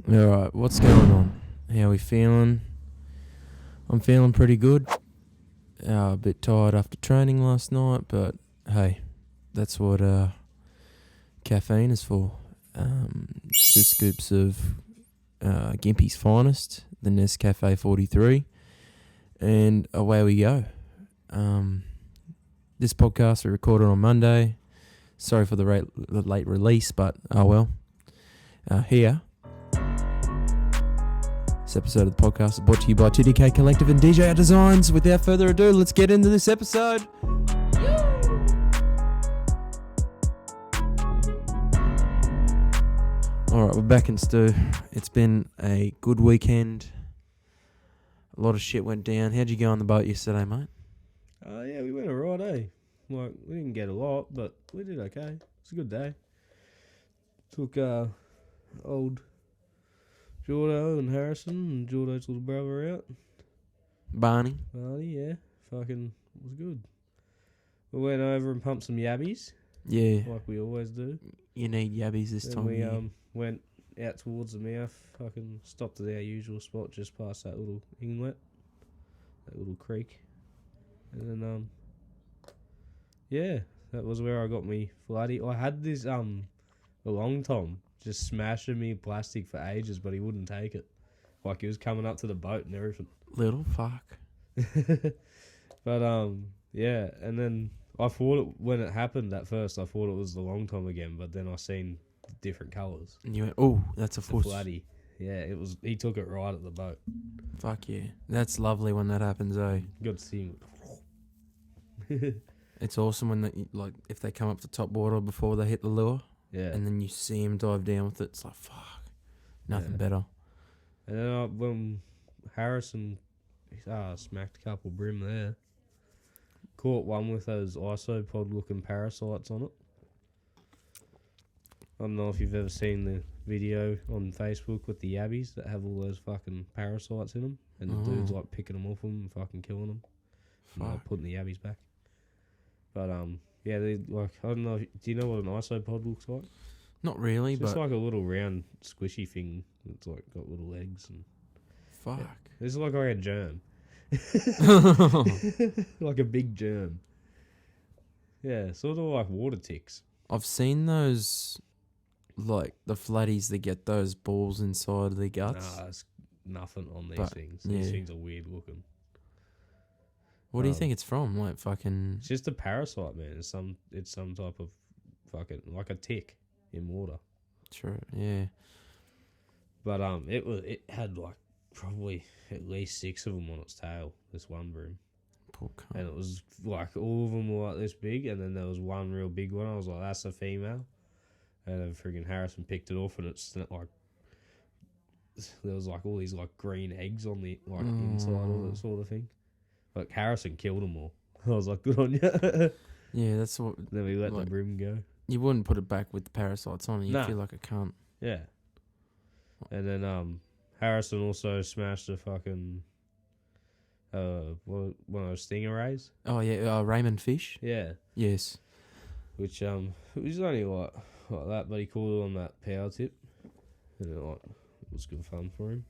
Alright, what's going on? How we feeling? I'm feeling pretty good. A bit tired after training last night, but hey, that's what caffeine is for. 2 scoops of Gimpy's Finest, the Nescafe 43, and away we go. This podcast we recorded on Monday. Sorry for the late release, but oh well. Here. This episode of the podcast is brought to you by TDK Collective and djrdesignz. Without further ado, let's get into this episode. Alright, we're back in stew. It's been a good weekend. A lot of shit went down. How'd you go on the boat yesterday, mate? Yeah, we went alright, eh? Like, we didn't get a lot, but we did okay. It's a good day. Took old Jordo and Harrison and Jordo's little brother out. Barney? Yeah. Fucking was good. We went over and pumped some yabbies. Yeah. Like we always do. You need yabbies this time of year. We went out towards the mouth, fucking stopped at our usual spot just past that little inlet, that little creek. And then, yeah, that was where I got me flatty. I had this, a long tom just smashing me plastic for ages, but he wouldn't take it. Like, he was coming up to the boat and everything. Little fuck. But, yeah, and then I thought when it happened at first, I thought it was the long tom again, but then I seen different colours. And you went, oh, that's a The fuss. flatty. Yeah, he took it right at the boat. Fuck yeah. That's lovely when that happens, eh? Good to see him. It's awesome when if they come up to top water before they hit the lure, Yeah. and then you see them dive down with it. It's like, fuck, nothing better. And then when Harrison smacked a couple brim there, caught one with those isopod looking parasites on it. I don't know if you've ever seen the video on Facebook with the yabbies that have all those fucking parasites in them, and the dude's like picking them off them and fucking killing them, and putting the yabbies back. But yeah, they like, I don't know. Do you know what an isopod looks like? Not really, It's but just like a little round squishy thing that's like got little legs and fuck. yeah. It's like a germ. Like a big germ. Yeah, sort of like water ticks. I've seen those, like the flatties that get those balls inside their guts. Nah, it's nothing on these But, things. yeah. These things are weird looking. What do you think it's from? Like fucking. It's just a parasite, man. It's some type of fucking like a tick in water. True. Yeah. But it had like probably at least 6 of them on its tail. This one broom. Poor cunt. And it was like all of them were like this big, and then there was one real big one. I was like, that's a female. And then friggin' Harrison picked it off, and it's like there was like all these like green eggs on the like inside of it, sort of thing. Like Harrison killed them all. I was like, good on you. Yeah, that's what. Then we let the broom go. You wouldn't put it back with the parasites on it. You Nah. feel like a cunt. Yeah. And then Harrison also smashed a fucking one of those stingrays. Oh yeah, Raymond Fish. Yeah. Yes. Which it was only like that, but he caught it on that power tip, and it was good fun for him.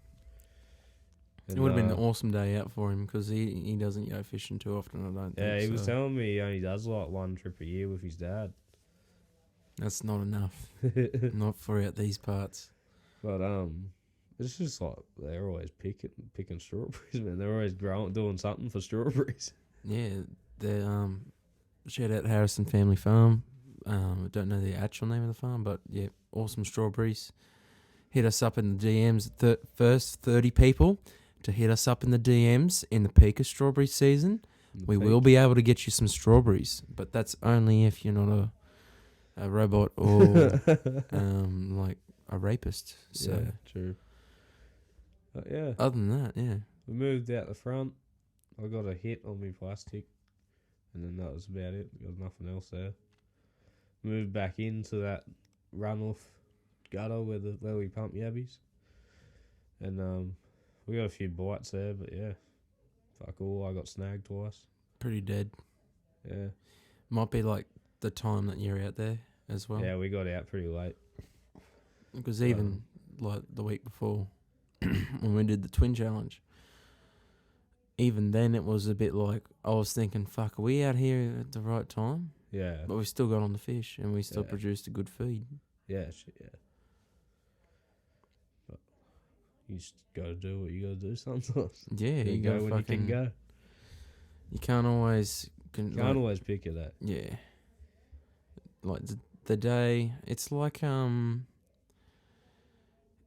And, It would have been an awesome day out for him because he doesn't go fishing too often. I don't think. Yeah, he was so. telling me he only does like one trip a year with his dad. That's not enough. Not for out these parts. But it's just like they're always picking strawberries, man. They're always doing something for strawberries. Yeah, the shout out Harrison Family Farm. I don't know the actual name of the farm, but yeah, awesome strawberries. Hit us up in the DMs. First 30 people to hit us up in the DMs in the peak of strawberry season. We will be able to get you some strawberries, but that's only if you're not a robot or like a rapist. So yeah, true. But yeah, other than that, yeah. we moved out the front. I got a hit on my plastic, and then that was about it. There was nothing else there. Moved back into that runoff gutter where we pump yabbies, and we got a few bites there, but yeah, fuck all. I got snagged twice. Pretty dead. Yeah. Might be like the time that you're out there as well. Yeah, we got out pretty late. Because even like the week before when we did the twin challenge. Even then, it was a bit like I was thinking, "Fuck, are we out here at the right time?" Yeah. But we still got on the fish, and we still Yeah. produced a good feed. Yeah, shit, yeah. But you just gotta do what you gotta do sometimes. Yeah, you go gotta when fucking. you can go. You can't always. Can't like, always pick it up. yeah. Like the day, it's like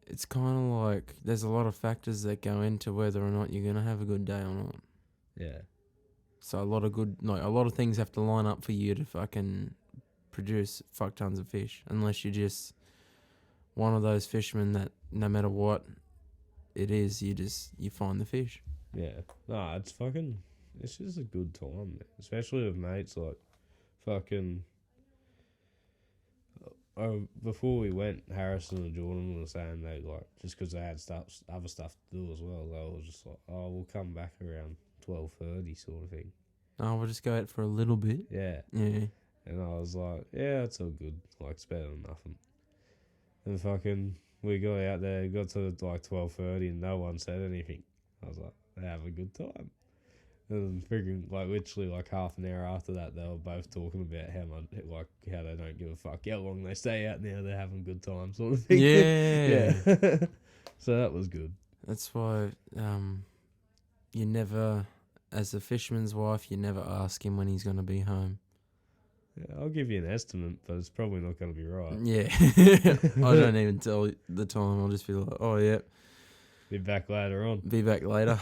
it's kind of like there's a lot of factors that go into whether or not you're gonna have a good day or not. Yeah. So a lot of things have to line up for you to fucking produce fuck tons of fish, unless you're just one of those fishermen that no matter what it is, you find the fish. Yeah. Nah, it's just a good time, man. Especially with mates, like, fucking. Before we went, Harrison and Jordan were saying they, like, just because they had other stuff to do as well, they were just like, oh, we'll come back around 12:30 sort of thing. Oh, we'll just go out for a little bit. Yeah. Yeah. And I was like, yeah, it's all good. Like, it's better than nothing. And fucking, we got out there, got to like 12:30 and no one said anything. I was like, they have a good time. And freaking, like, literally, like, half an hour after that, they were both talking about how they don't give a fuck how long they stay out now, they're having a good time, sort of thing. Yeah. Yeah. So that was good. That's why you never, as a fisherman's wife, you never ask him when he's going to be home. Yeah, I'll give you an estimate, but it's probably not going to be right. Yeah. I don't even tell the time. I'll just be like, oh, yeah. Be back later on. Be back later.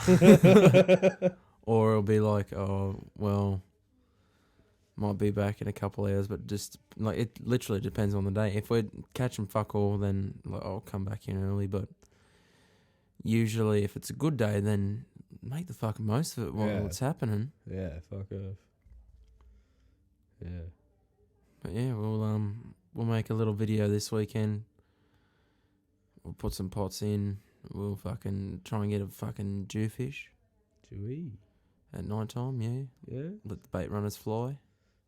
Or it'll be like, oh, well, might be back in a couple of hours, but just, like, it literally depends on the day. If we're catching fuck all, then, like, I'll come back in early, but usually if it's a good day, then make the fucking most of it while it's happening. Yeah, fuck off. Yeah. But yeah, we'll make a little video this weekend. We'll put some pots in. We'll fucking try and get a fucking jewfish. Chewy. At night time, yeah. Yeah. Let the bait runners fly.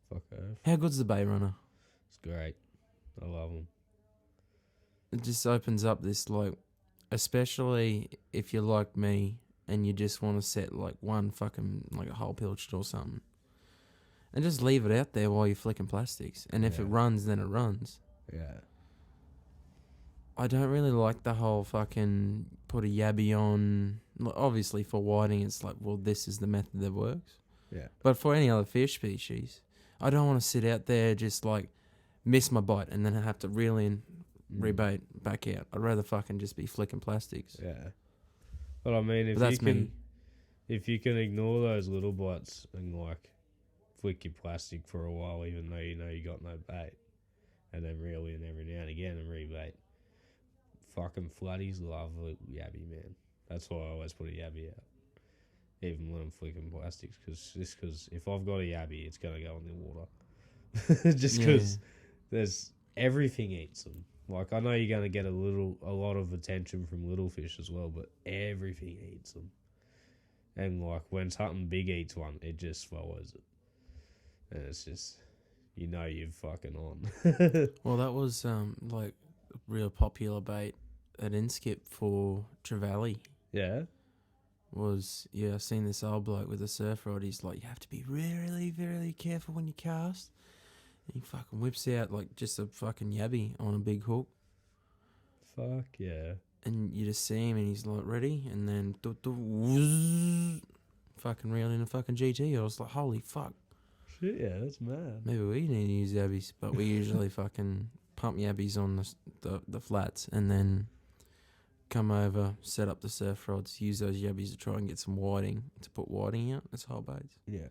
Fuck off. How good's the bait runner? It's great. I love them. It just opens up this, like, especially if you're like me and you just want to set, like, one fucking, like, a whole pilchard or something. And just leave it out there while you're flicking plastics. And if it runs, then it runs. Yeah. I don't really like the whole fucking put a yabby on. Obviously, for whiting, it's like, well, this is the method that works. Yeah. But for any other fish species, I don't want to sit out there just like miss my bite and then I have to reel in, rebait, back out. I'd rather fucking just be flicking plastics. Yeah. But I mean, if you can ignore those little bites and like flick your plastic for a while, even though you know you got no bait, and then reel in every now and again and rebait. Fucking floodies love a yabby, man. That's why I always put a yabby out, even when I'm flicking plastics. Because if I've got a yabby, it's gonna go in the water. Just because there's everything eats them. Like, I know you're gonna get a lot of attention from little fish as well, but everything eats them. And like when something big eats one, it just swallows it, and it's just, you know, you're fucking on. Well, that was like a real popular bait at Inskip for trevally. Yeah. I seen this old bloke with a surf rod. He's like, you have to be really, really careful when you cast. And he fucking whips out like just a fucking yabby on a big hook. Fuck yeah. And you just see him and he's like, ready? And then fucking reel in a fucking GT. I was like, holy fuck. Shit, yeah, that's mad. Maybe we need to use yabbies, but we usually fucking pump yabbies on the flats and then come over, set up the surf rods, use those yabbies to try and get some whiting, to put whiting out. That's whole baits. Yeah.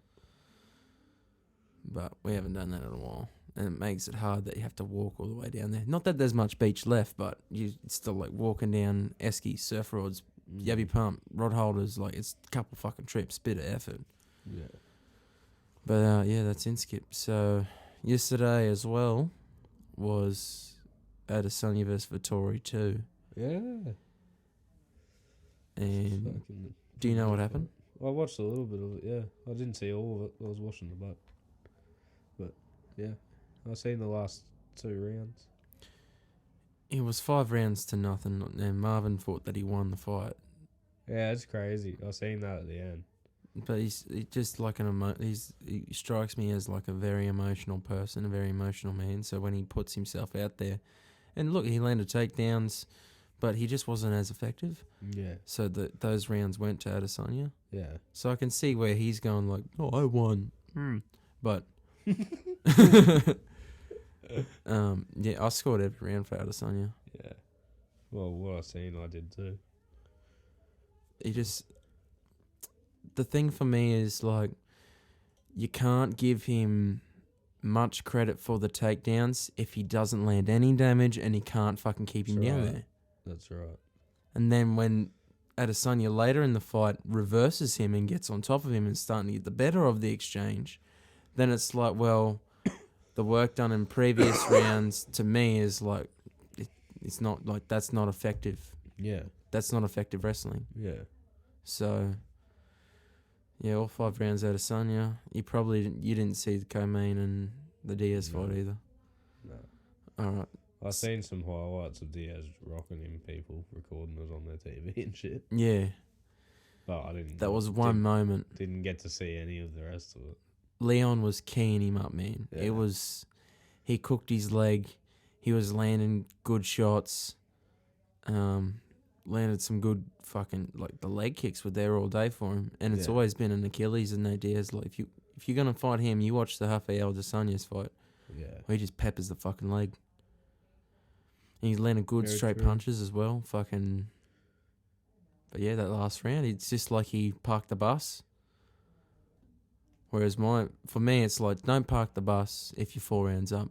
But we haven't done that in a while. And it makes it hard that you have to walk all the way down there. Not that there's much beach left, but you're still like walking down esky, surf rods, yabby pump, rod holders. Like, it's a couple fucking trips, bit of effort. Yeah. But yeah, that's Inskip. So yesterday as well was Adesanya vs Vetorri 2. Yeah. And do you know what happened? I watched a little bit of it, yeah. I didn't see all of it. I was watching the boat. But, yeah. I seen the last 2 rounds. It was 5 rounds to nothing, and Marvin thought that he won the fight. Yeah, it's crazy. I seen that at the end. But he's just like he strikes me as like a very emotional person, a very emotional man. So when he puts himself out there, and look, he landed takedowns, but he just wasn't as effective. Yeah. So those rounds went to Adesanya. Yeah. So I can see where he's going like, oh, I won. But yeah, I scored every round for Adesanya. Yeah. Well, what I seen, I did too. The thing for me is like, you can't give him much credit for the takedowns if he doesn't land any damage and he can't fucking keep him down there. That's right. And then when Adesanya later in the fight reverses him and gets on top of him and starting to get the better of the exchange, then it's like, well, the work done in previous rounds to me is like, it's not like, that's not effective. Yeah. That's not effective wrestling. Yeah. So, yeah, all 5 rounds Adesanya. You didn't see the co-main and the Diaz fight either. No. All right. I seen some highlights of Diaz rocking him, people recording us on their TV and shit. Yeah. But I didn't. That was one moment. Didn't get to see any of the rest of it. Leon was keying him up, man. Yeah. He cooked his leg. He was landing good shots. Landed some good fucking, like, the leg kicks were there all day for him. And it's always been an Achilles and no Diaz. Like, if you're going to fight him, you watch the Rafael Desanya's fight. Yeah. Where he just peppers the fucking leg. And he's landed good Very straight true. punches as well. Fucking. But yeah, that last round, it's just like he parked the bus. Whereas for me, it's like, don't park the bus if you're 4 rounds up.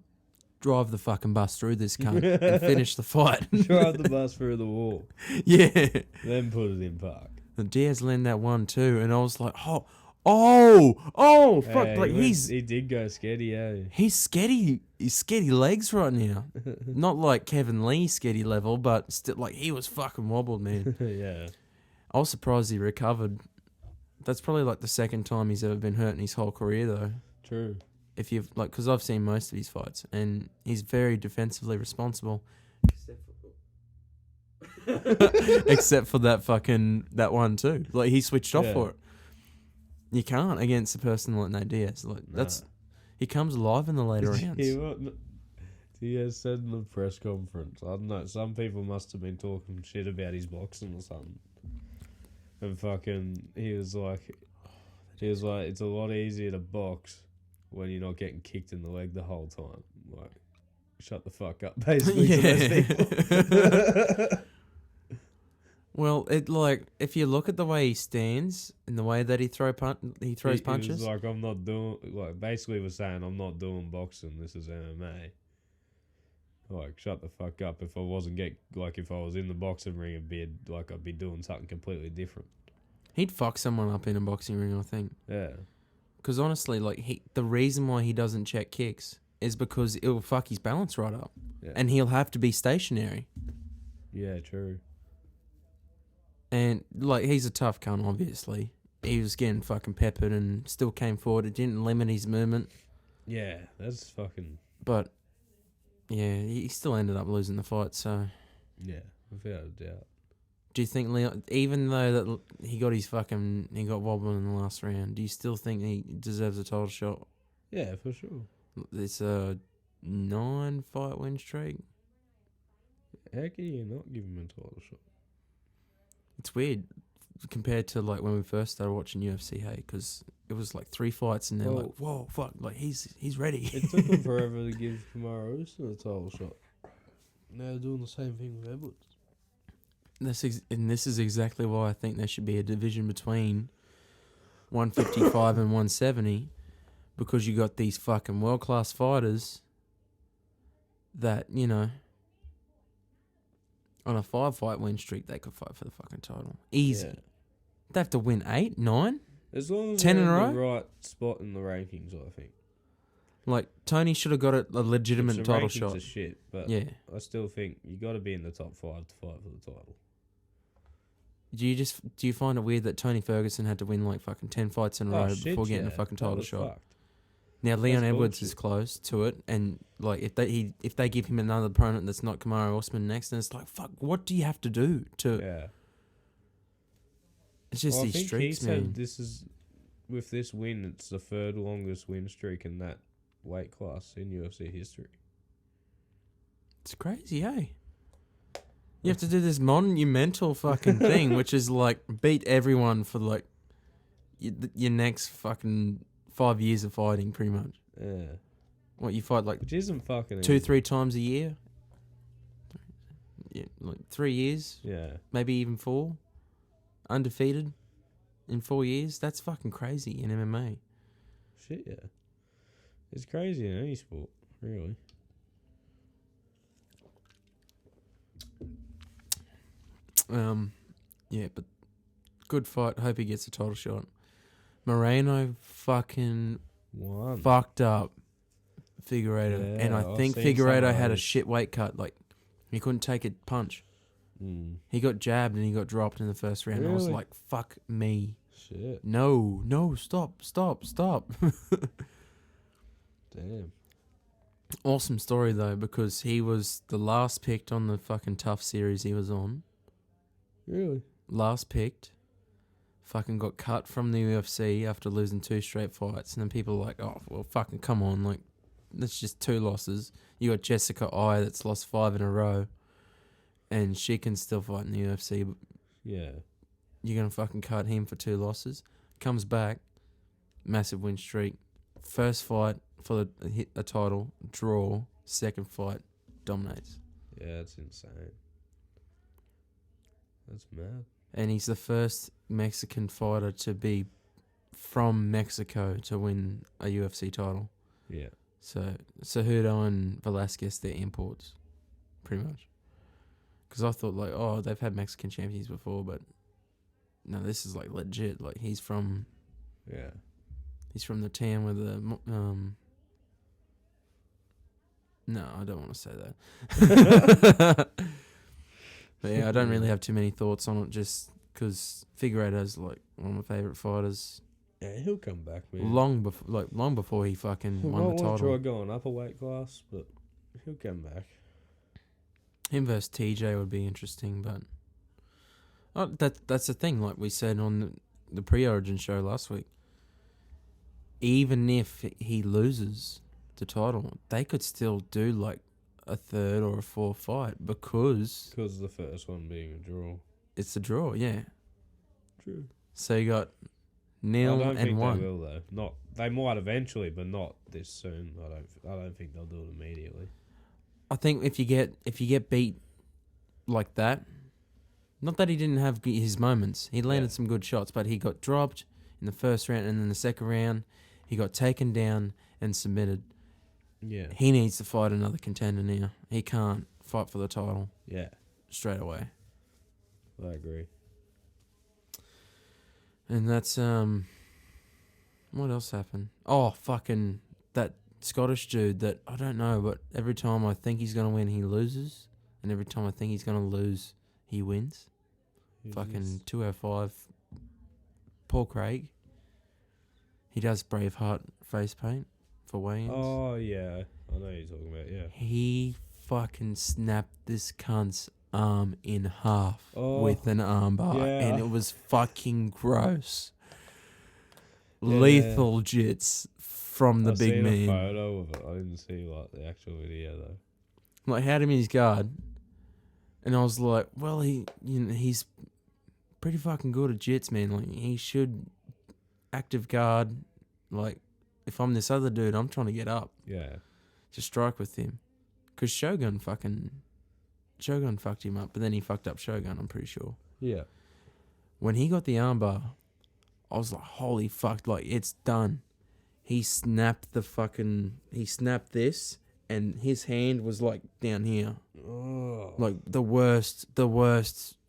Drive the fucking bus through this cunt and finish the fight. Drive the bus through the wall. Yeah. Then put it in park. The Diaz landed that 1-2, and I was like, oh, fuck. Hey, Like, he did go sketty, eh? he's sketty. He's sketty legs right now. Not like Kevin Lee sketty level, but still, like, he was fucking wobbled, man. Yeah. I was surprised he recovered. That's probably like the second time he's ever been hurt in his whole career, though. True. If you've like, because I've seen most of his fights, and he's very defensively responsible. Except for that one too. Like, he switched off for it. You can't against a person like Nate Diaz. Like, he comes alive in the later rounds. Diaz said in the press conference, I don't know, some people must have been talking shit about his boxing or something. And fucking, he was like, it's a lot easier to box when you're not getting kicked in the leg the whole time. Like, shut the fuck up, basically, to those people. Well, if you look at the way he stands and the way that he throws punches. He was like, I'm not doing, like, basically was saying, I'm not doing boxing, this is MMA. Like, shut the fuck up. If I wasn't if I was in the boxing ring, I'd be doing something completely different. He'd fuck someone up in a boxing ring, I think. Yeah. Because honestly, like, the reason why he doesn't check kicks is because it'll fuck his balance right up. Yeah. And he'll have to be stationary. Yeah, true. And, like, he's a tough cunt, obviously. He was getting fucking peppered and still came forward. It didn't limit his movement. Yeah, that's fucking... But, yeah, he still ended up losing the fight, so... Yeah, without a doubt. Do you think Leon, even though that he got wobbled in the last round, do you still think he deserves a title shot? Yeah, for sure. It's a 9-fight win streak. How can you not give him a title shot? It's weird compared to like when we first started watching UFC, hey, because it was like 3 fights and they're like, whoa, fuck, like he's ready. It took him forever to give Kamaru Usman a title shot. Now they're doing the same thing with Edwards. This is exactly why I think there should be a division between 155 and 170, because you got these fucking world-class fighters that, you know, on a 5-fight win streak, they could fight for the fucking title. Easy. Yeah. They have to win 8, 9, as long as 10 in a they're row. in the right spot in the rankings, I think. Like, Tony should have got a legitimate title shot. Are shit, but yeah. I still think you got to be in the top 5 to fight for the title. Do you find it weird that Tony Ferguson had to win like fucking 10 fights in a row before getting a fucking title shot? Fucked. Now Leon That's Edwards is bullshit. close to it, and like if they give him another opponent that's not Kamaru Usman next, then it's like fuck. What do you have to do to? Yeah. It's just I these think streaks, he man. said this is, with this win, it's the third longest win streak in that weight class in UFC history. It's crazy, hey. You have to do this monumental fucking thing, which is like beat everyone for like your next fucking 5 years of fighting, pretty much. Yeah. What, you fight like Which isn't fucking 2-3 times a year? Yeah, like 3 years, Yeah. maybe even 4. Undefeated in 4 years. That's fucking crazy in MMA. Shit, yeah. It's crazy in any sport, really. Yeah, but good fight. Hope he gets a title shot. Moreno fucking One. fucked up Figueiredo, Yeah, and I I've think seen Figueiredo some of had a those. shit weight cut. Like he couldn't take a punch. He got jabbed and he got dropped in the first round. I was Really? like, "Fuck me, Shit. no, stop." Damn. Awesome story though, because he was the last picked on the fucking tough series he was on. Really? Last picked. Fucking got cut from the UFC after losing 2 straight fights, and then people are like, "Oh, well, fucking come on, like that's just 2 losses." You got Jessica I that's lost 5 in a row, and she can still fight in the UFC. But Yeah. you're gonna fucking cut him for 2 losses. Comes back, massive win streak. First fight for the hit a title, draw. Second fight, dominates, Yeah, that's insane. That's mad. and he's the first Mexican fighter to be from Mexico to win a UFC title. Yeah. So Cejudo and Velasquez, they're imports, pretty much. Because I thought like, oh, they've had Mexican champions before, but no, this is like legit. Like he's from Yeah. the town where the No, I don't want to say that. But yeah, I don't really have too many thoughts on it, just because Figueiredo's like one of my favorite fighters. Yeah, he'll come back, man. Long before he fucking He won might the want to try title. going up a weight class, but he'll come back. Him versus TJ would be interesting, but that's the thing. Like we said on the pre-Origin show last week, even if he loses the title, they could still do like a 3rd or a 4th fight because Because the first one being a draw. it's a draw. Yeah. True. So you got I nil don't and think 1. they will though. Not they might eventually, but not this soon. I don't think they'll do it immediately. I think if you get beat like that, not that he didn't have his moments, he landed Yeah. some good shots, but he got dropped in the first round, and then the second round, he got taken down and submitted. Yeah. He needs to fight another contender now. He can't fight for the title Yeah. straight away. I agree. And that's what else happened? Oh, fucking that Scottish dude that I don't know, but every time I think he's gonna win, he loses, and every time I think he's gonna lose, he wins. Who's Fucking this? 205. Paul Craig. He does Braveheart face paint for weigh-ins. Oh yeah, I know who you're talking about. Yeah. He fucking snapped this cunt's arm in half with an armbar, yeah. and it was fucking gross. Yeah. Lethal jits from the I've big seen man. a photo of it. I didn't see like the actual video though. Like, had him in his guard, and I was like, well, he's pretty fucking good at jits, man. Like, he should active guard. Like, if I'm this other dude, I'm trying to get up Yeah. to strike with him, because Shogun fucked him up, but then he fucked up Shogun, I'm pretty sure. Yeah. When he got the armbar, I was like, holy fuck, like, it's done. He snapped this, and his hand was like down here. Oh. Like the worst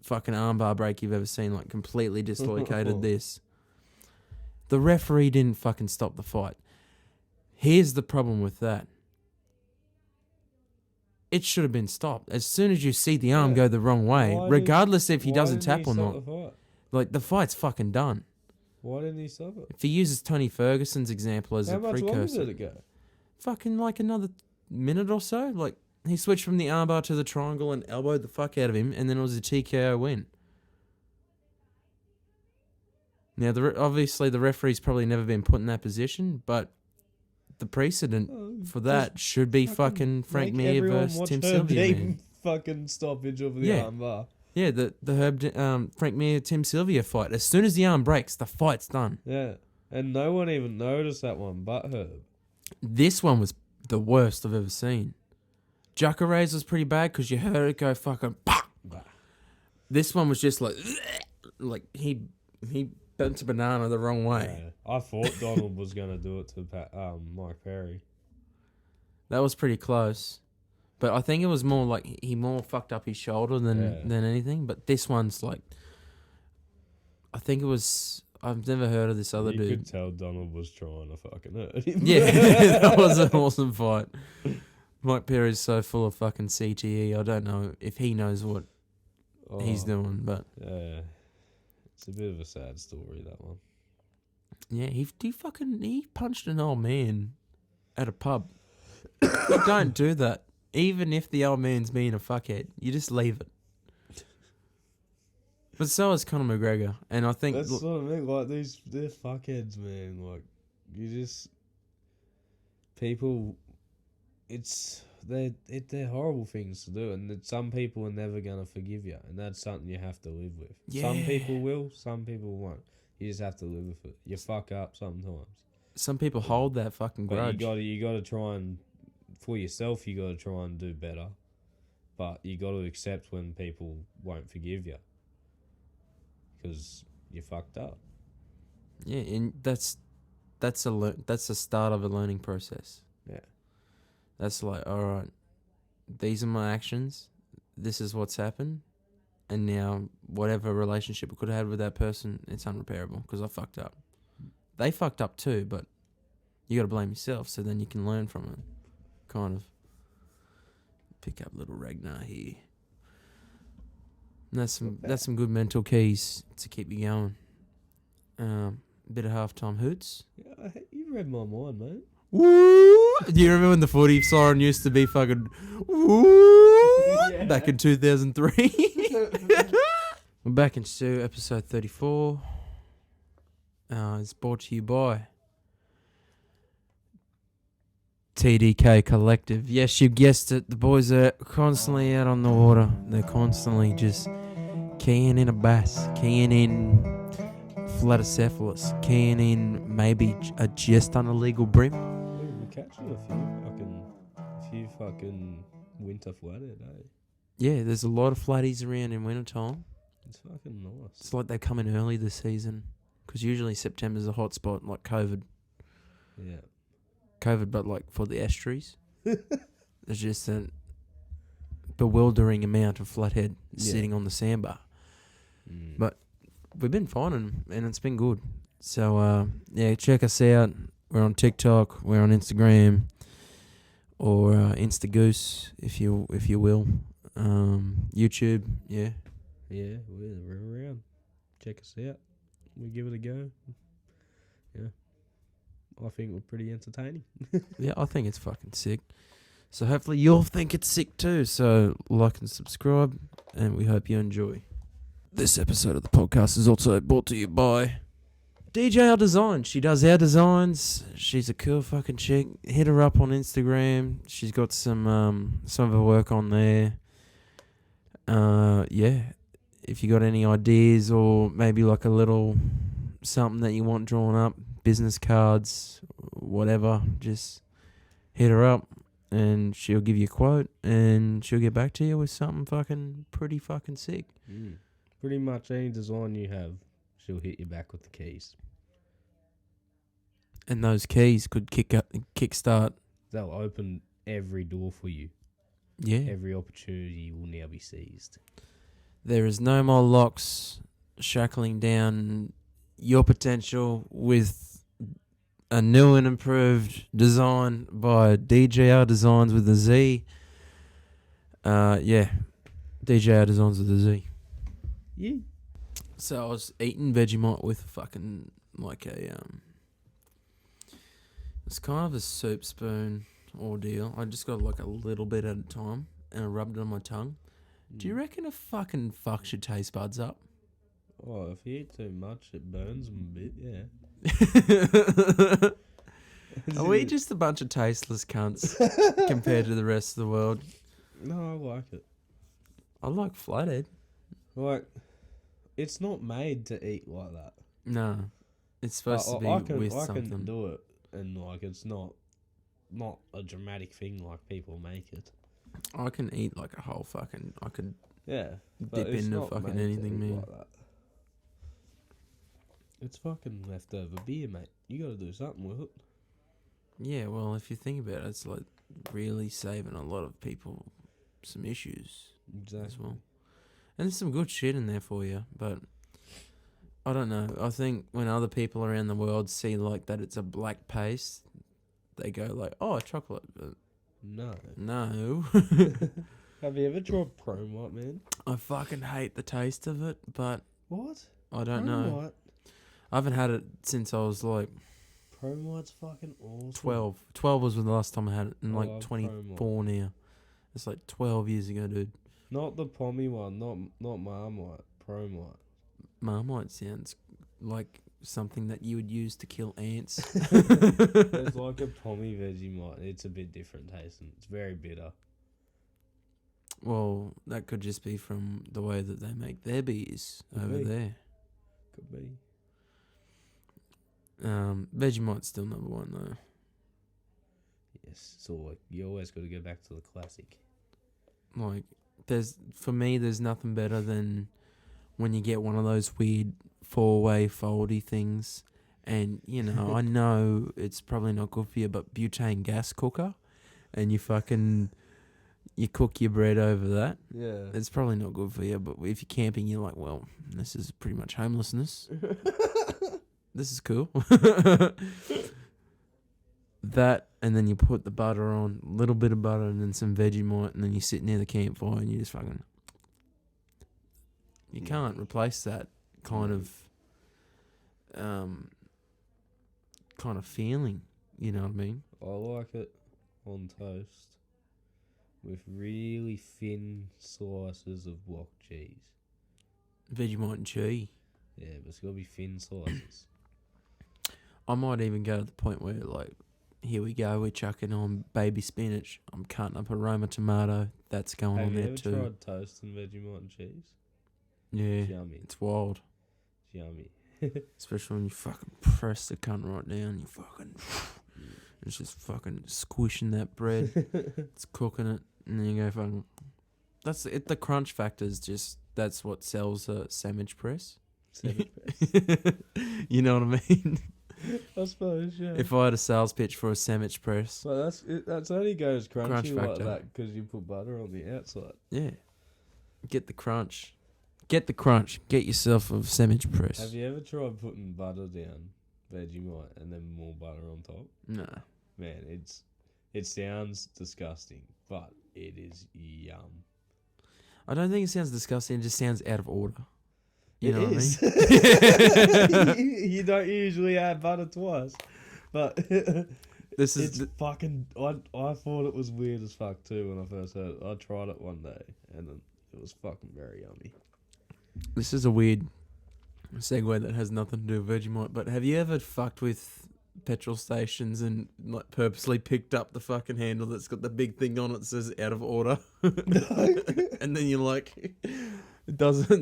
fucking armbar break you've ever seen, like completely dislocated this. The referee didn't fucking stop the fight. Here's the problem with that. It should have been stopped. As soon as you see the arm go the wrong way, regardless if he doesn't tap or not, like the fight's fucking done. Why didn't he stop it? If he uses Tony Ferguson's example as How a much longer precursor, did it go? fucking like another minute or so. Like he switched from the armbar to the triangle and elbowed the fuck out of him, and then it was a TKO win. Now, obviously, the referee's probably never been put in that position, but the precedent for that should be fucking Frank Mir versus Tim Sylvia. Man. Fucking stoppage of the Yeah. armbar. Yeah, the Frank Mir Tim Sylvia fight. As soon as the arm breaks, the fight's done. Yeah, and no one even noticed that one but Herb. This one was the worst I've ever seen. Jacare's was pretty bad because you heard it go fucking. Bah! This one was just like he bent a banana the wrong way. Yeah. I thought Donald was gonna do it to Mike Perry. That was pretty close. But I think it was more like he more fucked up his shoulder than anything. But this one's like, I think it was. I've never heard of this other dude. You could tell Donald was trying to fucking hurt him. Yeah, that was an awesome fight. Mike Perry's so full of fucking CTE. I don't know if he knows what he's doing, but yeah, it's a bit of a sad story, that one. Yeah, he punched an old man at a pub. You don't do that. Even if the old man's being a fuckhead, you just leave it. But so is Conor McGregor, and I think that's what I mean. Like they're fuckheads, man. Like you just people. They're horrible things to do, and that some people are never gonna forgive you, and that's something you have to live with. Yeah. Some people will, some people won't. You just have to live with it. You fuck up sometimes. Some people hold that fucking grudge. But you gotta try and for yourself. You gotta try and do better, but you gotta accept when people won't forgive you because you fucked up. Yeah, and that's the start of a learning process. Yeah. That's like, all right, these are my actions. This is what's happened. And now whatever relationship I could have had with that person, it's unrepairable because I fucked up. They fucked up too, but you got to blame yourself so then you can learn from it. Kind of pick up little Ragnar here. And that's some good mental keys to keep you going. Bit of halftime hoots. Yeah, you read my mind, mate. Woo! Do you remember when the footy siren used to be fucking woo? Yeah. Back in 2003? We're back in Stu, episode 34. It's brought to you by TDK Collective. Yes, you guessed it. The boys are constantly out on the water. They're constantly just keying in a bass, keying in Flatocephalus, keying in maybe a just under legal brim. We're catching a few fucking winter flathead, eh? Yeah, there's a lot of flatties around in wintertime. It's fucking nice. It's like they come in early this season because usually September's a hot spot, like COVID. Yeah. COVID, but like for the estuaries. There's just a bewildering amount of flathead sitting on the sandbar. But we've been finding them, and it's been good. So, check us out. We're on TikTok. We're on Instagram. Or Instagoose, if you will. YouTube, yeah. Yeah, we're around. Check us out. We give it a go. Yeah. I think we're pretty entertaining. Yeah, I think it's fucking sick. So hopefully you'll think it's sick too. So like and subscribe, and we hope you enjoy. This episode of the podcast is also brought to you by djrdesignz. She does hair designs. She's a cool fucking chick. Hit her up on Instagram. She's got some of her work on there. If you got any ideas or maybe like a little something that you want drawn up, business cards, whatever, just hit her up and she'll give you a quote and she'll get back to you with something fucking pretty fucking sick. Pretty much any design you have, she'll hit you back with the keys. And those keys could kickstart. They'll open every door for you. Yeah. Every opportunity will now be seized. There is no more locks shackling down your potential with a new and improved design by djrdesignz with a Z. djrdesignz with a Z. Yeah. So I was eating Vegemite with fucking like a it's kind of a soup spoon ordeal. I just got like a little bit at a time, and I rubbed it on my tongue. Do you reckon it fucking fucks your taste buds up? Oh, if you eat too much, it burns them a bit. Yeah. Are we just a bunch of tasteless cunts compared to the rest of the world? No, I like it. I like flathead. Like, it's not made to eat like that. No, it's supposed to be with something. I can do it, and like it's not a dramatic thing like people make it. I can eat like a whole fucking. I could dip into fucking anything, man. Like that. It's fucking leftover beer, mate. You got to do something with it. Yeah, well, if you think about it, it's like really saving a lot of people some issues as well. And there's some good shit in there for you, but I don't know. I think when other people around the world see like that it's a black paste, they go like, "Oh, chocolate." But no. Have you ever tried Promite, man? I fucking hate the taste of it, but what? I don't know. I haven't had it since I was like Promite's fucking awesome. 12. 12 was the last time I had it, and like 24 now. It's like 12 years ago, dude. Not the pommy one, not Marmite, Promite. Marmite sounds like something that you would use to kill ants. It's like a pommy Vegemite. It's a bit different tasting. It's very bitter. Well, that could just be from the way that they make their beers over there. Could be. Vegemite's still number one though. Yes, so like you always got to go back to the classic. Like, for me, there's nothing better than when you get one of those weird 4-way foldy things, and you know, I know it's probably not good for you, but butane gas cooker, and you cook your bread over that. Yeah, it's probably not good for you, but if you're camping, you're like, well, this is pretty much homelessness. This is cool. That, and then you put the butter on, a little bit of butter, and then some Vegemite, and then you sit near the campfire, and you just fucking... You can't replace that kind of feeling, you know what I mean? I like it on toast with really thin slices of block cheese. Vegemite and cheese. Yeah, but it's got to be thin slices. I might even go to the point where, like, here we go, we're chucking on baby spinach. I'm cutting up a Roma tomato. That's going on there too. Have you ever tried toast and Vegemite and cheese? Yeah. It's yummy. It's wild. It's yummy. Especially when you fucking press the cunt right down. You fucking... It's just fucking squishing that bread. It's cooking it. And then you go fucking... That's it. The crunch factor is just... That's what sells a sandwich press. Sandwich press. You know what I mean? I suppose, yeah. If I had a sales pitch for a sandwich press... Well, that's only goes crunchy crunch like factor. that because you put butter on the outside. Yeah. Get the crunch. Get the crunch. Get yourself a sandwich press. Have you ever tried putting butter down Vegemite and then more butter on top? No. Man, it sounds disgusting, but it is yum. I don't think it sounds disgusting. It just sounds out of order. You know what I mean? You don't usually add butter twice, but this is fucking. I thought it was weird as fuck too when I first heard it. I tried it one day and then it was fucking very yummy. This is a weird segue that has nothing to do with Vegemite, but have you ever fucked with petrol stations and like purposely picked up the fucking handle that's got the big thing on it that says out of order? And then you're like, it doesn't.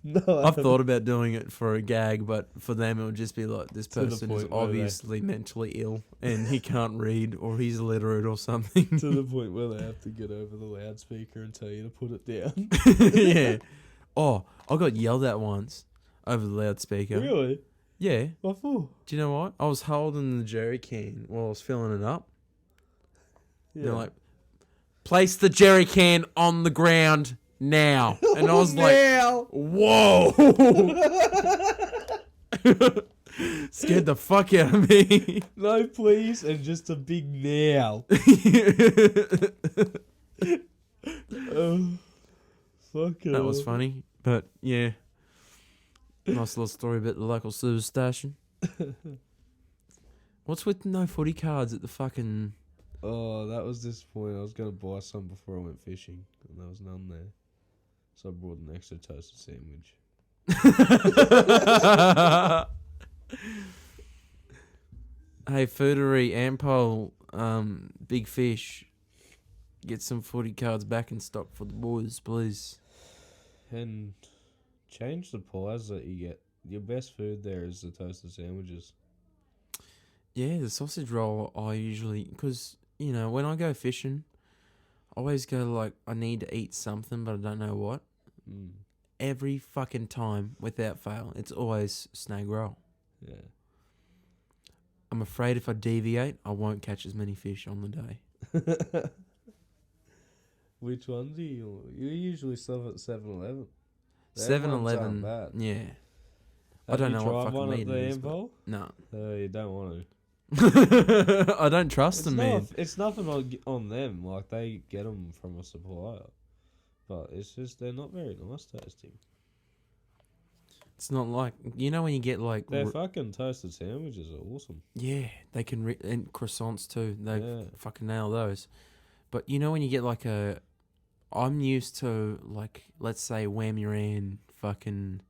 No, I've thought about doing it for a gag, but for them it would just be like, this person is obviously mentally ill and he can't read or he's illiterate or something. To the point where they have to get over the loudspeaker and tell you to put it down. Yeah. Oh, I got yelled at once over the loudspeaker. Really? Yeah. What for? Do you know what? I was holding the jerry can while I was filling it up. Yeah. They're like, place the jerry can on the ground now. And I was like, whoa. Scared the fuck out of me. No, please. And just a big now. Fuck it. That was funny. But yeah. Nice little story about the local service station. What's with no footy cards at the fucking... Oh, that was disappointing. I was going to buy some before I went fishing, and there was none there. So I brought an extra toasted sandwich. Hey, Vetorri, Ampol, Big Fish, get some footy cards back in stock for the boys, please. And change the pies that you get. Your best food there is the toasted sandwiches. Yeah, the sausage roll, I usually... Because, you know, when I go fishing, I always go like, I need to eat something, but I don't know what. Every fucking time, without fail, it's always snag roll. Yeah. I'm afraid if I deviate, I won't catch as many fish on the day. Which ones do you usually stuff at 7-Eleven? 7-Eleven, yeah. I don't know what fucking meat it is. Info? No. You don't want to. I don't trust them, man. It's nothing on them. Like, they get them from a supplier. But it's just, they're not very nice tasting. It's not like, you know when you get like... Their fucking toasted sandwiches are awesome. Yeah, they can... and croissants too. They fucking nail those. But you know when you get like a... I'm used to like, let's say Wham-Your-An fucking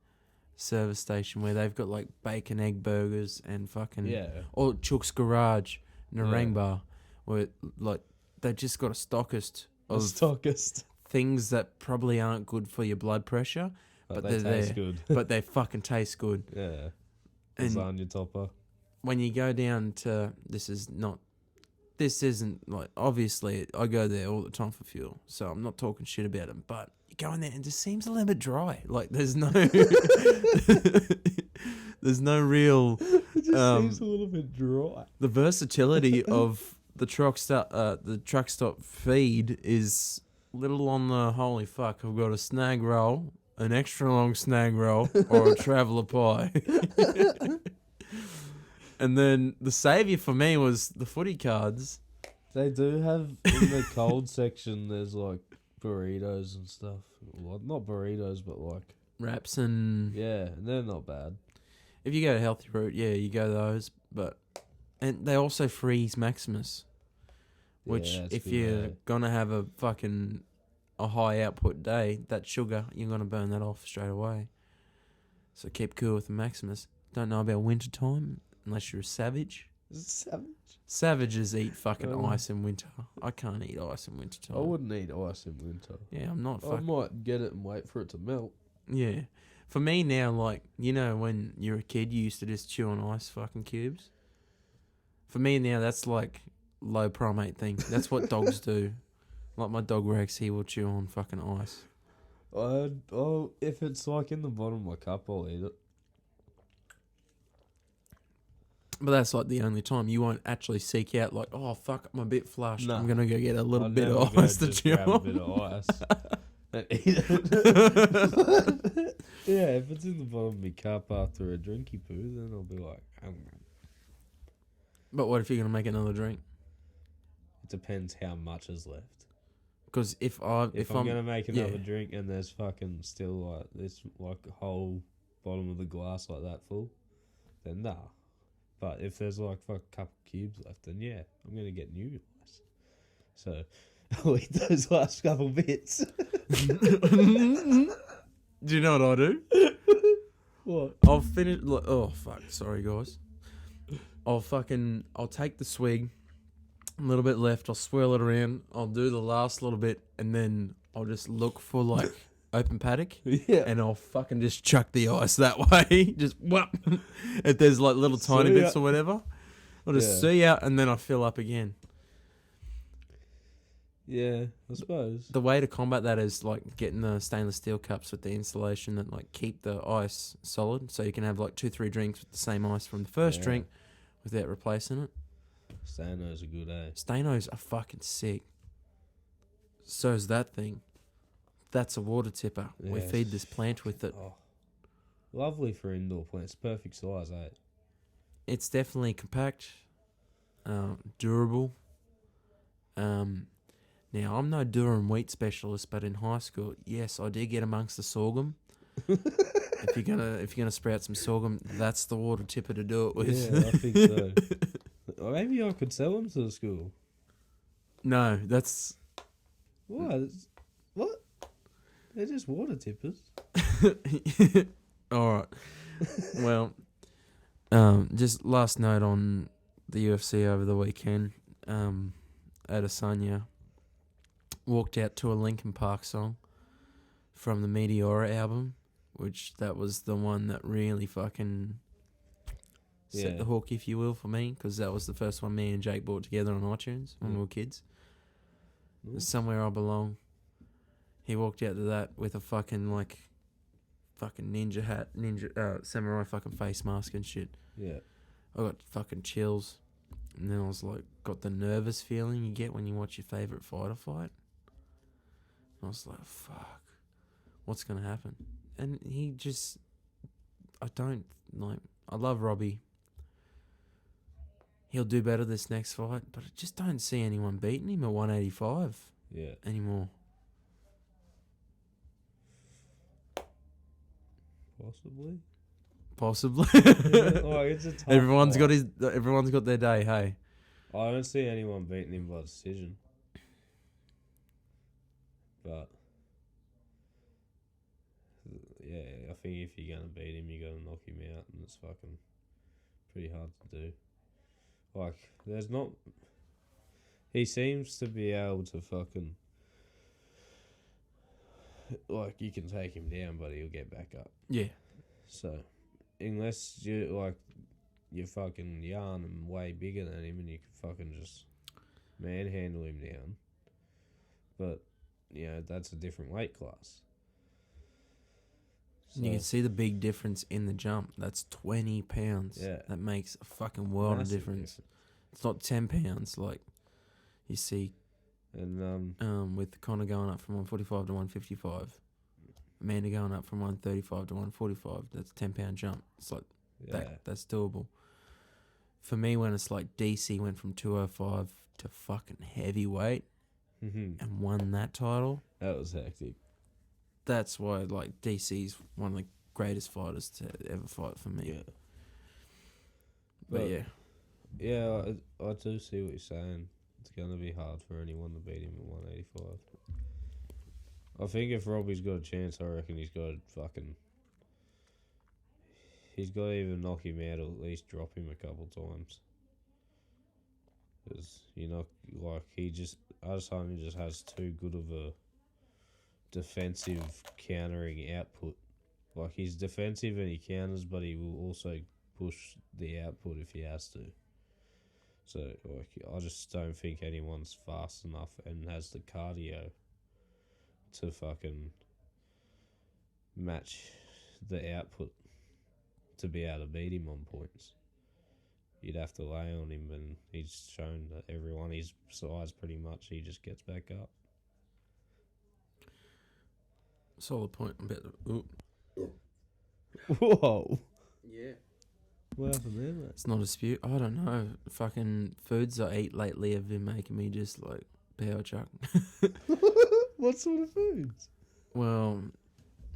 service station where they've got like bacon egg burgers and fucking... Yeah. Or Chook's Garage, Narangba, where like they just got a stockist of... things that probably aren't good for your blood pressure, but they they're taste there. good. But they fucking taste good. Yeah. And Lasagna topper. when you go down to... This isn't like... Obviously, I go there all the time for fuel, so I'm not talking shit about them, but you go in there and it just seems a little bit dry. Like, there's no... there's no real... It just seems a little bit dry. The versatility of the truck stop feed is... little on the holy fuck. I've got a snag roll, an extra long snag roll, or a traveller pie. And then the saviour for me was the footy cards. They do have in the cold section. There's like burritos and stuff. Well, not burritos, but like Wraps and... yeah, they're not bad. If you go to healthy route, yeah, you go those. And they also freeze Maximus. Which, if you're going to have a high output day, that sugar, you're going to burn that off straight away. So keep cool with the Maximus. Don't know about winter time, unless you're a savage. Savage? Savages eat fucking ice in winter. I can't eat ice in winter time. I wouldn't eat ice in winter. Yeah, I'm not I might get it and wait for it to melt. Yeah. For me now, like, you know when you're a kid, you used to just chew on ice fucking cubes? For me now, that's like... low primate thing. That's what dogs do. Like my dog Rex, he will chew on fucking ice. If it's like in the bottom of my cup, I'll eat it. But that's like the only time you won't actually seek out like, oh fuck, I'm a bit flushed. Nah. I'm gonna go get a little bit of ice to chew on. A bit of ice and eat it. Yeah, if it's in the bottom of my cup after a drinky poo, then I'll be like, But what if you're gonna make another drink? It depends how much is left. Because if I'm gonna make another drink and there's fucking still like this like whole bottom of the glass like that full, then nah. But if there's like a couple cubes left, then yeah, I'm gonna get new ice. So I'll eat those last couple bits. Do you know what I do? What? I'll finish. Oh fuck! Sorry guys. I'll take the swig. A little bit left, I'll swirl it around, I'll do the last little bit, and then I'll just look for like open paddock, and I'll fucking just chuck the ice that way. Just whap. If there's like little tiny bits or whatever, I'll just see out, and then I fill up again. Yeah, I suppose. The way to combat that is like getting the stainless steel cups with the insulation that like keep the ice solid, so you can have like 2-3 drinks with the same ice from the first drink without replacing it. Stano's a good Stanos are fucking sick. So's that thing. That's a water tipper. Yes. We feed this plant with it. Oh, lovely for indoor plants. Perfect size, eh? It's definitely compact, durable. Now, I'm no durum wheat specialist, but in high school, yes, I did get amongst the sorghum. if you're gonna sprout some sorghum, that's the water tipper to do it with. Yeah, I think so. Or maybe I could sell them to the school. No, that's What? What? They're just water tippers. all right. Well, just last note on the UFC over the weekend. Adesanya walked out to a Linkin Park song from the Meteora album, which that was the one that really fucking set the hook, if you will, for me, because that was the first one me and Jake bought together on iTunes when we were kids. It's Somewhere I Belong. He walked out to that with a fucking ninja hat, samurai fucking face mask and shit. Yeah. I got fucking chills. And then I was like, got the nervous feeling you get when you watch your favourite fighter fight. I was like, fuck, what's going to happen? And he just, I love Robbie. He'll do better this next fight, but I just don't see anyone beating him at 185 anymore. Possibly. Yeah, it's a tough Everyone's fight. everyone's got their day, hey. I don't see anyone beating him by decision. But yeah, I think if you're gonna beat him, you gotta knock him out, and it's fucking pretty hard to do. Like, there's not. He seems to be able to fucking. Like, you can take him down, but he'll get back up. Yeah. So, unless you're fucking young and way bigger than him, and you can fucking just manhandle him down. But, that's a different weight class. So, you can see the big difference in the jump. That's 20 pounds. Yeah. That makes a fucking world of difference. It's not 10 pounds like you see. And with Conor going up from 145 to 155, Amanda going up from 135 to 145. That's a 10-pound jump. It's like that's doable. For me, when it's like DC went from 205 to fucking heavyweight and won that title, that was hectic. That's why like DC's one of the greatest fighters to ever fight for me. Yeah. But yeah. Yeah, I do see what you're saying. It's going to be hard for anyone to beat him at 185. I think if Robbie's got a chance, I reckon he's got to either knock him out or at least drop him a couple times. Because, Adesanya just has too good of a defensive countering output. Like, he's defensive and he counters, but he will also push the output if he has to. So, I just don't think anyone's fast enough and has the cardio to fucking match the output to be able to beat him on points. You'd have to lay on him, and he's shown that everyone his size pretty much, he just gets back up. Solid point. Whoa. Yeah. What happened there, mate? It's not a dispute. I don't know. Fucking foods I eat lately have been making me just like power chuck. What sort of foods? Well,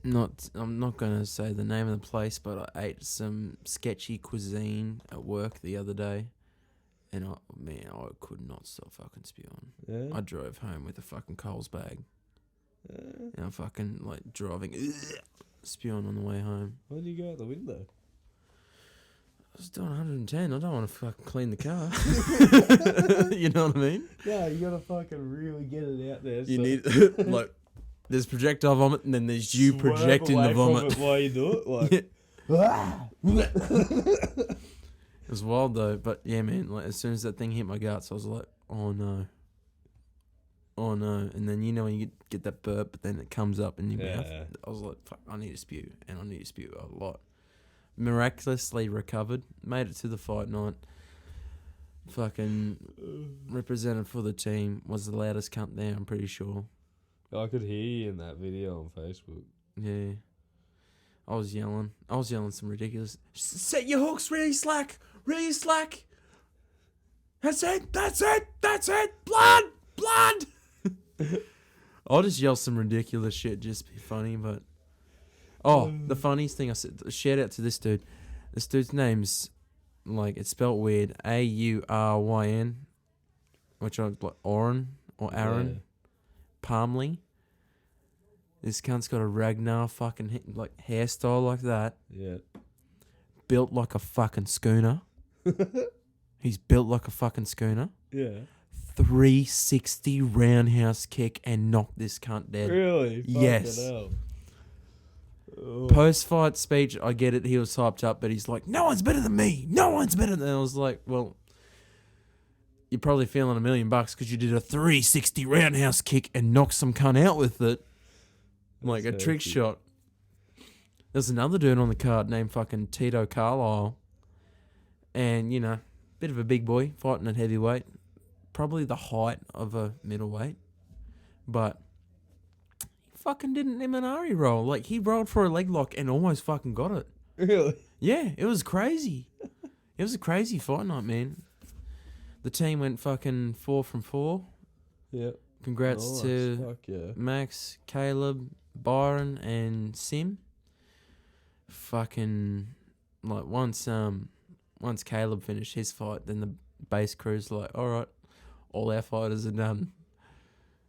I'm not going to say the name of the place, but I ate some sketchy cuisine at work the other day. And I could not stop fucking spewing. Yeah? I drove home with a fucking Coles bag. And I'm fucking like driving, spewing on the way home. Why did you go out the window? I was doing 110. I don't want to fucking clean the car. You know what I mean? Yeah, you gotta fucking really get it out there. You need like there's projectile vomit, and then there's you projecting the vomit. While you do it, like. It was wild though, but yeah, man. Like as soon as that thing hit my guts, I was like, "Oh no, And then when you get that burp, but then it comes up in your mouth. I was like, fuck, I need to spew, and I need to spew a lot. Miraculously recovered, made it to the fight night. Fucking represented for the team, was the loudest cunt there, I'm pretty sure. I could hear you in that video on Facebook. Yeah. I was yelling some ridiculous, set your hooks really slack. That's it, blood. I'll just yell some ridiculous shit, just be funny, but Oh, the funniest thing I said. Shout out to this dude. This dude's name's like it's spelled weird. Auryn, which I like Oren or Aaron Palmley. This cunt's got a Ragnar fucking like hairstyle like that. Yeah. Built like a fucking schooner. He's built like a fucking schooner. Yeah. 360 roundhouse kick and knocked this cunt dead. Really? Yes. Fucking hell. Oh. Post-fight speech, I get it. He was hyped up, but he's like, "No one's better than me. No one's better than." I was like, "Well, you're probably feeling $1 million because you did a 360 roundhouse kick and knocked some cunt out with it, like a trick shot." There's another dude on the card named fucking Tito Carlisle, and bit of a big boy fighting at heavyweight, probably the height of a middleweight, but he fucking did an Imanari roll. Like he rolled for a leg lock and almost fucking got it. Really? Yeah, it was crazy. It was a crazy fight night, man. The team went fucking 4 from 4. Yep. Congrats to Fuck yeah. Max, Caleb, Byron, and Sim. Fucking like once Caleb finished his fight, then the base crew's like, "All right, all our fighters are done.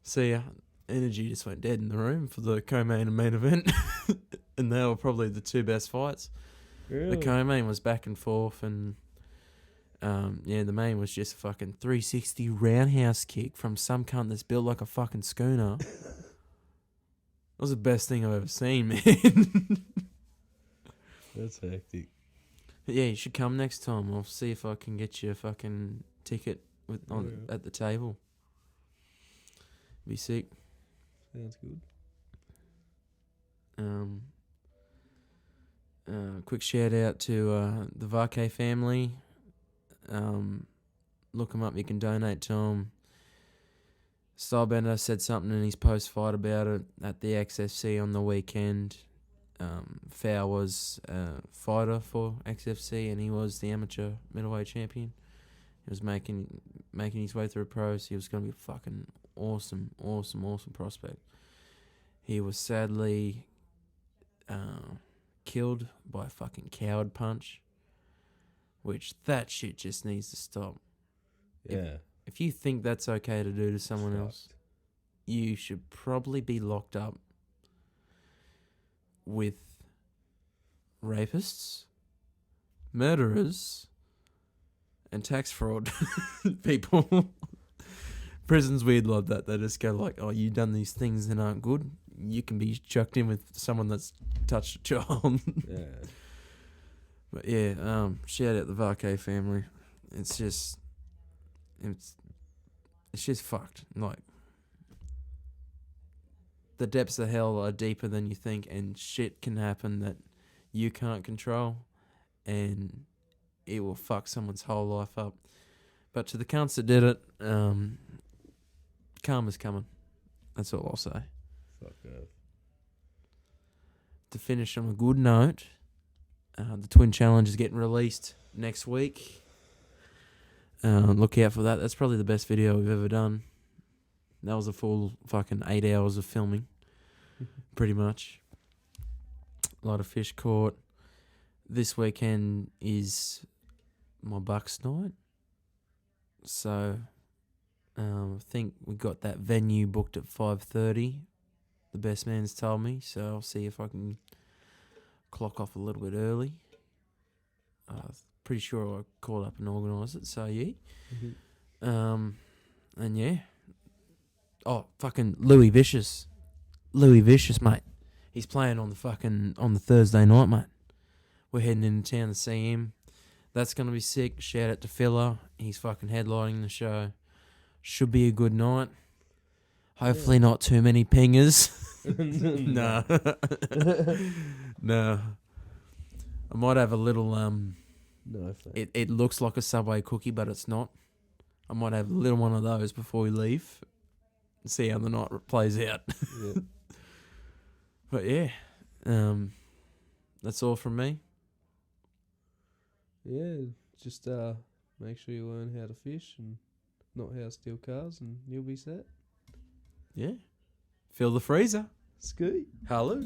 See ya." Energy just went dead in the room for the co-main and main event, and they were probably the two best fights. Really? The co-main was back and forth, and the main was just a fucking 360 roundhouse kick from some cunt that's built like a fucking schooner. It was the best thing I've ever seen, man. That's hectic. But yeah, you should come next time. I'll see if I can get you a fucking ticket at the table. Be sick. Sounds good. Quick shout out to the Varkey family. Look them up. You can donate to them. Stylebender said something in his post-fight about it at the XFC on the weekend. Fowl was a fighter for XFC, and he was the amateur middleweight champion. He was making his way through pros. He was going to be a fucking awesome prospect. He was sadly killed by a fucking coward punch, which that shit just needs to stop. Yeah. If you think that's okay to do to someone else, you should probably be locked up with rapists, murderers, and tax fraud people. Prison's weird like that. They just go like, "Oh, you done these things that aren't good. You can be chucked in with someone that's touched a child." Yeah. But yeah, shout out the Varkey family. It's just fucked. Like, the depths of hell are deeper than you think, and shit can happen that you can't control, and it will fuck someone's whole life up. But to the cunts that did it, karma's coming. That's all I'll say. Fuck off. To finish on a good note, the Twin Challenge is getting released next week. Look out for that. That's probably the best video we've ever done. That was a full fucking 8 hours of filming, pretty much. A lot of fish caught. This weekend is my Bucks night. So, I think we got that venue booked at 5:30. The best man's told me, so I'll see if I can clock off a little bit early. Pretty sure I called up and organised it, so yeah. Mm-hmm. And yeah. Oh, fucking Louis Vicious, mate. He's playing on the Thursday night, mate. We're heading into town to see him. That's gonna be sick. Shout out to Filler. He's fucking headlining the show. Should be a good night. Hopefully not too many pingers. Nah. No. I might have a little No, it looks like a Subway cookie, but it's not. I might have a little one of those before we leave. See how the night plays out. Yeah. But yeah, that's all from me. Yeah, just make sure you learn how to fish and not how to steal cars, and you'll be set. Yeah. Fill the freezer. Ski. Hello.